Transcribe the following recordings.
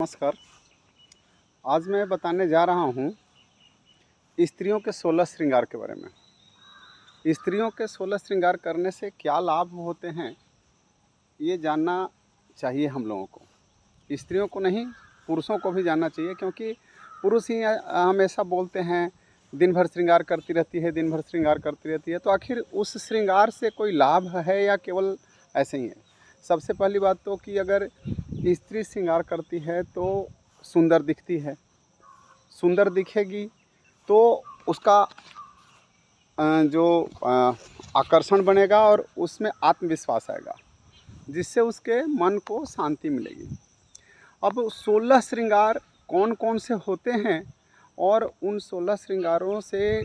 नमस्कार। आज मैं बताने जा रहा हूँ स्त्रियों के 16 श्रृंगार के बारे में। स्त्रियों के 16 श्रृंगार करने से क्या लाभ होते हैं, ये जानना चाहिए हम लोगों को। स्त्रियों को नहीं, पुरुषों को भी जानना चाहिए, क्योंकि पुरुष ही हमेशा बोलते हैं दिन भर श्रृंगार करती रहती है, दिन भर श्रृंगार करती रहती है। तो आखिर उस श्रृंगार से कोई लाभ है या केवल ऐसे ही है? सबसे पहली बात तो कि अगर स्त्री श्रृंगार करती है तो सुंदर दिखती है। सुंदर दिखेगी तो उसका जो आकर्षण बनेगा और उसमें आत्मविश्वास आएगा, जिससे उसके मन को शांति मिलेगी। अब 16 श्रृंगार कौन कौन से होते हैं और उन 16 श्रृंगारों से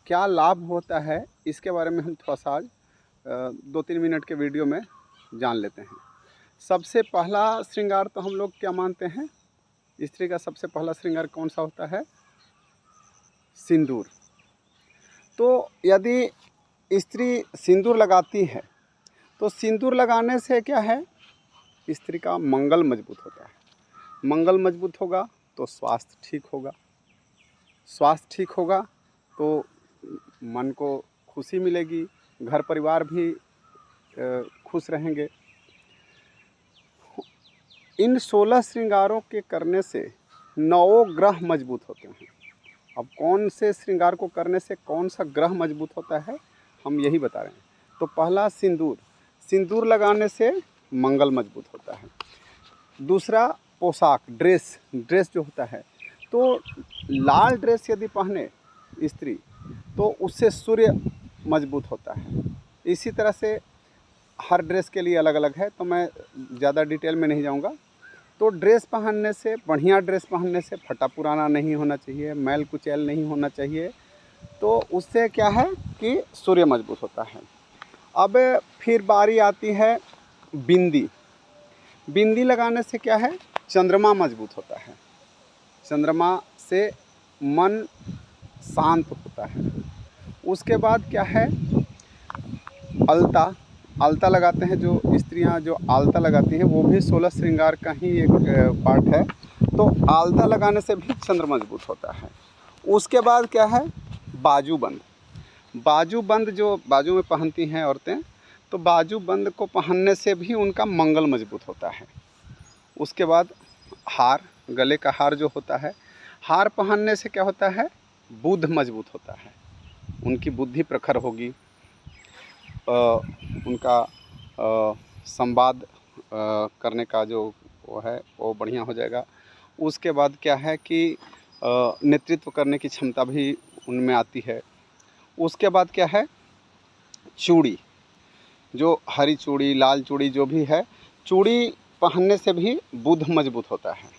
क्या लाभ होता है, इसके बारे में हम थोड़ा सा आज 2-3 मिनट के वीडियो में जान लेते हैं। सबसे पहला श्रृंगार तो हम लोग क्या मानते हैं, स्त्री का सबसे पहला श्रृंगार कौन सा होता है? सिंदूर। तो यदि स्त्री सिंदूर लगाती है तो सिंदूर लगाने से क्या है, स्त्री का मंगल मजबूत होता है। मंगल मजबूत होगा तो स्वास्थ्य ठीक होगा। स्वास्थ्य ठीक होगा तो मन को खुशी मिलेगी, घर परिवार भी खुश रहेंगे। इन 16 श्रृंगारों के करने से 9 ग्रह मजबूत होते हैं। अब कौन से श्रृंगार को करने से कौन सा ग्रह मजबूत होता है, हम यही बता रहे हैं। तो पहला सिंदूर, सिंदूर लगाने से मंगल मजबूत होता है। दूसरा पोशाक, ड्रेस जो होता है, तो लाल ड्रेस यदि पहने स्त्री तो उससे सूर्य मजबूत होता है। इसी तरह से हर ड्रेस के लिए अलग अलग है, तो मैं ज़्यादा डिटेल में नहीं जाऊंगा। तो ड्रेस पहनने से, बढ़िया ड्रेस पहनने से फटा पुराना नहीं होना चाहिए, मैल कुचैल नहीं होना चाहिए। तो उससे क्या है कि सूर्य मजबूत होता है। अब फिर बारी आती है बिंदी। बिंदी लगाने से क्या है, चंद्रमा मजबूत होता है। चंद्रमा से मन शांत होता है। उसके बाद क्या है, अलता। आलता लगाते हैं जो स्त्रियां, जो आलता लगाती हैं, वो भी 16 श्रृंगार का ही एक पार्ट है। तो आलता लगाने से भी चंद्र मजबूत होता है। उसके बाद क्या है, बाजूबंद। बाजूबंद जो बाजू में पहनती हैं औरतें, तो बाजूबंद को पहनने से भी उनका मंगल मजबूत होता है। उसके बाद हार, गले का हार जो होता है, हार पहनने से क्या होता है, बुध मजबूत होता है। उनकी बुद्धि प्रखर होगी, उनका संवाद करने का जो वो है वो बढ़िया हो जाएगा। उसके बाद क्या है कि नेतृत्व करने की क्षमता भी उनमें आती है। उसके बाद क्या है, चूड़ी, जो हरी चूड़ी, लाल चूड़ी जो भी है, चूड़ी पहनने से भी बुध मजबूत होता है।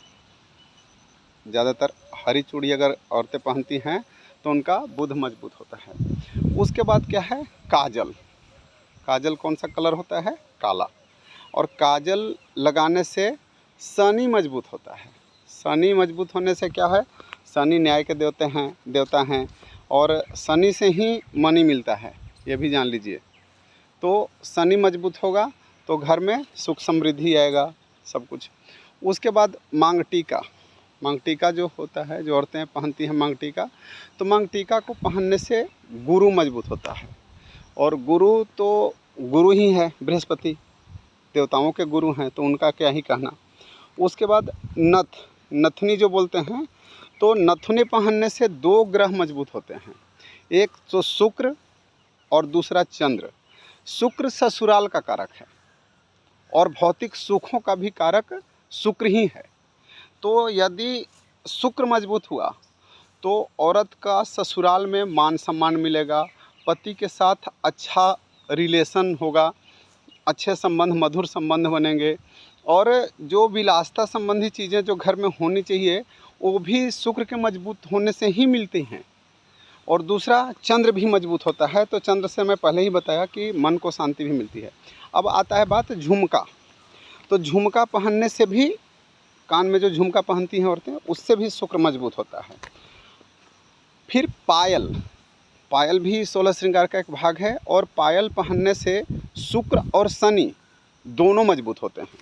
ज़्यादातर हरी चूड़ी अगर औरतें पहनती हैं तो उनका बुध मजबूत होता है। उसके बाद क्या है, काजल। काजल कौन सा कलर होता है, काला। और काजल लगाने से शनि मजबूत होता है। शनि मजबूत होने से क्या है, शनि न्याय के देवता हैं और शनि से ही मनी मिलता है, ये भी जान लीजिए। तो शनि मजबूत होगा तो घर में सुख समृद्धि आएगा, सब कुछ। उसके बाद मांग टीका। मांग टीका जो होता है, जो औरतें पहनती हैं मांग टीका, तो मांग टीका को पहनने से गुरु मजबूत होता है। और गुरु तो गुरु ही है, बृहस्पति देवताओं के गुरु हैं, तो उनका क्या ही कहना। उसके बाद नथनी जो बोलते हैं, तो नथनी पहनने से 2 ग्रह मजबूत होते हैं। एक तो शुक्र और दूसरा चंद्र। शुक्र ससुराल का कारक है और भौतिक सुखों का भी कारक शुक्र ही है। तो यदि शुक्र मजबूत हुआ तो औरत का ससुराल में मान सम्मान मिलेगा, पति के साथ अच्छा रिलेशन होगा, अच्छे संबंध, मधुर संबंध बनेंगे। और जो विलासता संबंधी चीज़ें जो घर में होनी चाहिए वो भी शुक्र के मजबूत होने से ही मिलती हैं। और दूसरा चंद्र भी मजबूत होता है, तो चंद्र से मैं पहले ही बताया कि मन को शांति भी मिलती है। अब आता है बात झुमका। तो झुमका पहनने से भी, कान में जो झुमका पहनती हैं औरतें, उससे भी शुक्र मजबूत होता है। फिर पायल। पायल भी 16 श्रृंगार का एक भाग है और पायल पहनने से शुक्र और शनि दोनों मजबूत होते हैं।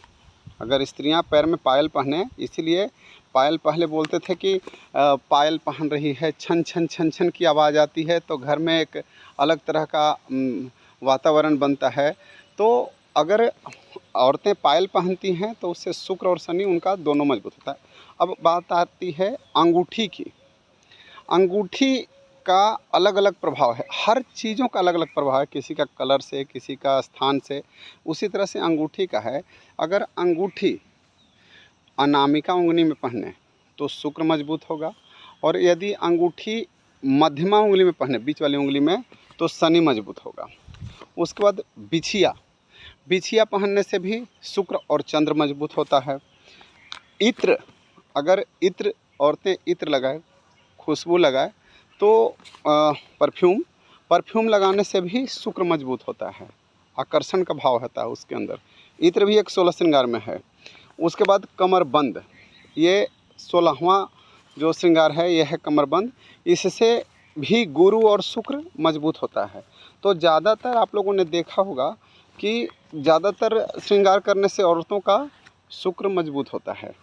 अगर स्त्रियां पैर में पायल पहने, इसीलिए पायल पहले बोलते थे कि पायल पहन रही है, छन छन छन छन की आवाज़ आती है तो घर में एक अलग तरह का वातावरण बनता है। तो अगर औरतें पायल पहनती हैं तो उससे शुक्र और शनि उनका दोनों मजबूत होता है। अब बात आती है अंगूठी की। अंगूठी का अलग अलग प्रभाव है, हर चीज़ों का अलग अलग प्रभाव है, किसी का कलर से, किसी का स्थान से। उसी तरह से अंगूठी का है, अगर अंगूठी अनामिका उंगली में पहने तो शुक्र मजबूत होगा, और यदि अंगूठी मध्यमा उंगली में पहने, बीच वाली उंगली में, तो शनि मजबूत होगा। उसके बाद बिछिया, बिछिया पहनने से भी शुक्र और चंद्र मजबूत होता है। इत्र, अगर इत्र, औरतें इत्र लगाए, खुशबू लगाए, तो परफ्यूम लगाने से भी शुक्र मजबूत होता है, आकर्षण का भाव होता है उसके अंदर। इत्र भी एक 16 श्रृंगार में है। उसके बाद कमरबंद, ये 16वां जो श्रृंगार है ये है कमरबंद। इससे भी गुरु और शुक्र मजबूत होता है। तो ज़्यादातर आप लोगों ने देखा होगा कि ज़्यादातर श्रृंगार करने से औरतों का शुक्र मजबूत होता है।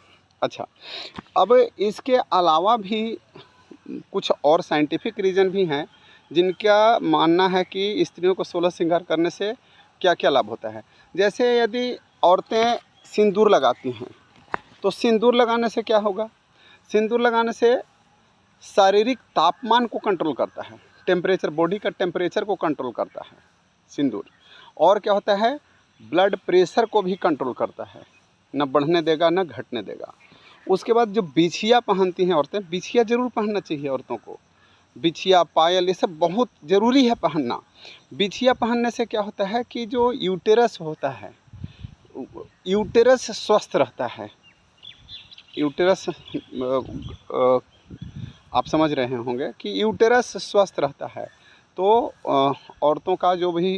अच्छा, अब इसके अलावा भी कुछ और साइंटिफिक रीज़न भी हैं जिनका मानना है कि स्त्रियों को 16 श्रृंगार करने से क्या क्या लाभ होता है। जैसे यदि औरतें सिंदूर लगाती हैं तो सिंदूर लगाने से क्या होगा, सिंदूर लगाने से शारीरिक तापमान को कंट्रोल करता है, टेम्परेचर, बॉडी का टेम्परेचर को कंट्रोल करता है सिंदूर। और क्या होता है, ब्लड प्रेशर को भी कंट्रोल करता है, न बढ़ने देगा न घटने देगा। उसके बाद जो बिछिया पहनती हैं औरतें, बिछिया ज़रूर पहनना चाहिए औरतों को, बिछिया, पायल, ये सब बहुत ज़रूरी है पहनना। बिछिया पहनने से क्या होता है कि जो यूटेरस होता है, यूटेरस स्वस्थ रहता है। यूटेरस आप समझ रहे होंगे कि यूटेरस स्वस्थ रहता है। तो औरतों का जो भी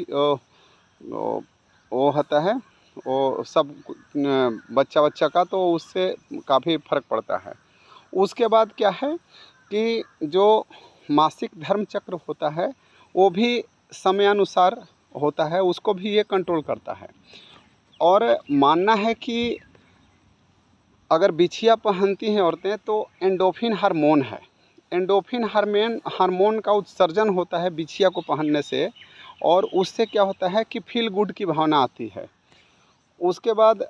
वो होता है, वो सब बच्चा का, तो उससे काफ़ी फ़र्क पड़ता है। उसके बाद क्या है कि जो मासिक धर्म चक्र होता है वो भी समयानुसार होता है, उसको भी ये कंट्रोल करता है। और मानना है कि अगर बिछिया पहनती हैं औरतें तो एंडोफिन हार्मोन है, एंडोफिन हार्मोन का उत्सर्जन होता है बिछिया को पहनने से, और उससे क्या होता है कि फील गुड की भावना आती है। उसके बाद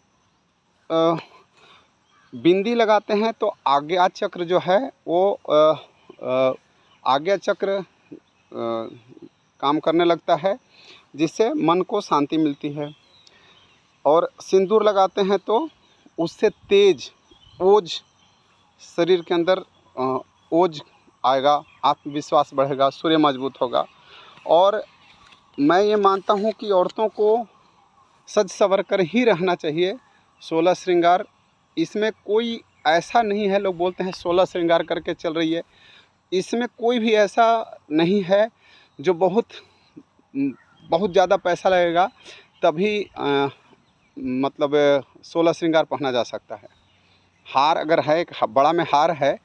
बिंदी लगाते हैं तो आज्ञा चक्र जो है वो आज्ञा चक्र काम करने लगता है, जिससे मन को शांति मिलती है। और सिंदूर लगाते हैं तो उससे तेज ओज शरीर के अंदर ओज आएगा, आत्मविश्वास बढ़ेगा, सूर्य मजबूत होगा। और मैं ये मानता हूँ कि औरतों को सज संवर कर ही रहना चाहिए। 16 श्रृंगार, इसमें कोई ऐसा नहीं है, लोग बोलते हैं 16 श्रृंगार करके चल रही है, इसमें कोई भी ऐसा नहीं है जो बहुत ज़्यादा पैसा लगेगा तभी मतलब 16 श्रृंगार पहना जा सकता है। हार अगर है, एक बड़ा में हार है,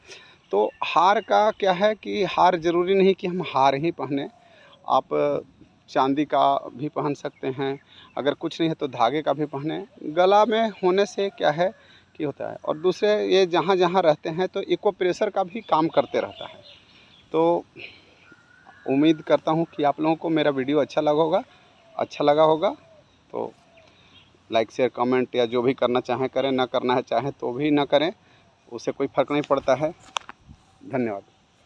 तो हार का क्या है कि हार ज़रूरी नहीं कि हम हार ही पहने, आप चांदी का भी पहन सकते हैं, अगर कुछ नहीं है तो धागे का भी पहने। गला में होने से क्या है कि होता है। और दूसरे ये जहाँ जहाँ रहते हैं तो इको प्रेशर का भी काम करते रहता है। तो उम्मीद करता हूँ कि आप लोगों को मेरा वीडियो अच्छा लगा होगा। तो लाइक शेयर कमेंट या जो भी करना चाहें करें, ना करना है चाहें तो भी ना करें, उससे कोई फ़र्क नहीं पड़ता है। धन्यवाद।